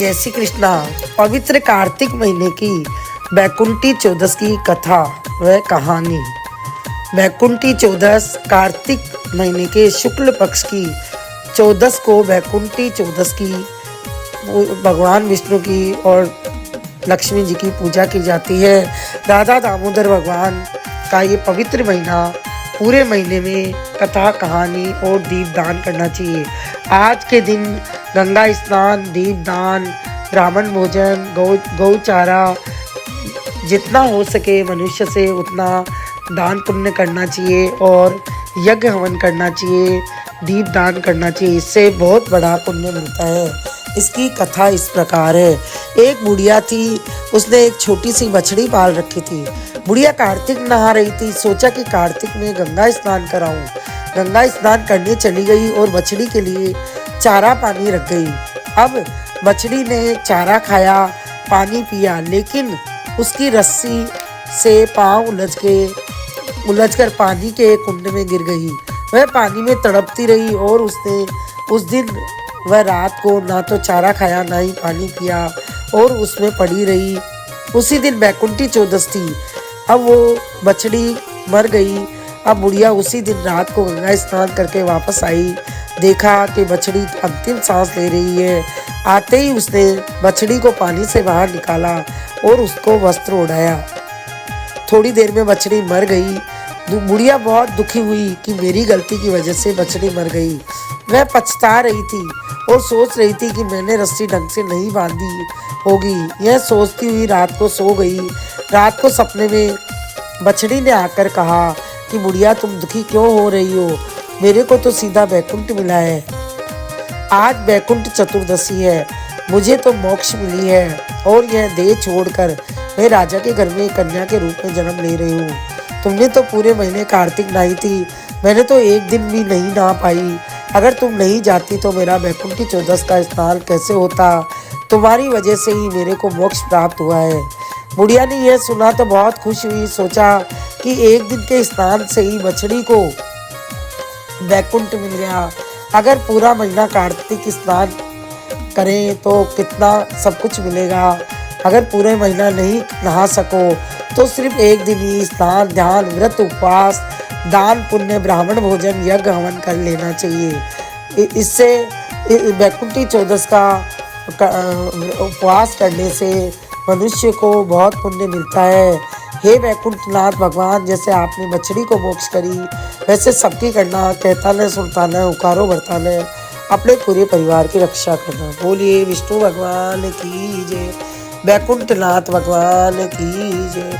जय श्री कृष्णा। पवित्र कार्तिक महीने की बैकुंठी चौदस की कथा व कहानी। बैकुंठी चौदस कार्तिक महीने के शुक्ल पक्ष की चौदस को बैकुंठी चौदस की भगवान विष्णु की और लक्ष्मी जी की पूजा की जाती है। राधा दामोदर भगवान का ये पवित्र महीना, पूरे महीने में कथा कहानी और दीपदान करना चाहिए। आज के दिन गंगा स्नान, दीपदान, ब्राह्मण भोजन, गौचारा, जितना हो सके मनुष्य से उतना दान पुण्य करना चाहिए और यज्ञ हवन करना चाहिए, दीपदान करना चाहिए। इससे बहुत बड़ा पुण्य मिलता है। इसकी कथा इस प्रकार है। एक बुढ़िया थी, उसने एक छोटी सी बछड़ी पाल रखी थी। बुढ़िया कार्तिक नहा रही थी, सोचा कि कार्तिक में गंगा स्नान कराऊं। गंगा स्नान करने चली गई और बछड़ी के लिए चारा पानी रख गई। अब बछड़ी ने चारा खाया, पानी पिया, लेकिन उसकी रस्सी से पाँव उलझकर पानी के कुंड में गिर गई। वह पानी में तड़पती रही और उसने उस दिन वह रात को ना तो चारा खाया ना ही पानी पिया और उसमें पड़ी रही। उसी दिन बैकुंठी चौदस थी। अब वो बछड़ी मर गई। अब बुढ़िया उसी दिन रात को गंगा स्नान करके वापस आई। देखा कि बछड़ी अंतिम सांस ले रही है। आते ही उसने बछड़ी को पानी से बाहर निकाला और उसको वस्त्र ओढ़ाया। थोड़ी देर में बछड़ी मर गई। बुढ़िया बहुत दुखी हुई कि मेरी गलती की वजह से बछड़ी मर गई। वह पछता रही थी और सोच रही थी कि मैंने रस्सी ढंग से नहीं बांधी होगी। यह सोचती हुई रात को सो गई। रात को सपने में बछड़ी ने आकर कहा कि बुढ़िया, तुम दुखी क्यों हो रही हो? मेरे को तो सीधा बैकुंठ मिला है। आज बैकुंठ चतुर्दशी है, मुझे तो मोक्ष मिली है और यह देह छोड़कर मैं राजा के घर में कन्या के रूप में जन्म ले रही हूँ। तुमने तो पूरे महीने कार्तिक नहाई थी, मैंने तो एक दिन भी नहीं नहा पाई। अगर तुम नहीं जाती तो मेरा बैकुंठी चौदस का स्नान कैसे होता? तुम्हारी वजह से ही मेरे को मोक्ष प्राप्त हुआ है। बुढ़िया ने यह सुना तो बहुत खुश हुई। सोचा कि एक दिन के स्नान से ही बछड़ी को बैकुंठ मिल गया। अगर पूरा महीना कार्तिक स्नान करें तो कितना सब कुछ मिलेगा। अगर पूरे महीना नहीं नहा सको तो सिर्फ एक दिन ही स्नान, ध्यान, व्रत, उपवास, दान पुण्य, ब्राह्मण भोजन, यज्ञ हवन कर लेना चाहिए। इससे बैकुंठी चौदस का उपवास करने से मनुष्य को बहुत पुण्य मिलता है। हे वैकुंठनाथ भगवान, जैसे आपने बछड़ी को मोक्ष करी वैसे सबकी करना। कहता न सुनता न, उकारो भरता न, अपने पूरे परिवार की रक्षा करना। बोलिए विष्णु भगवान की जय, वैकुंठनाथ भगवान की जय।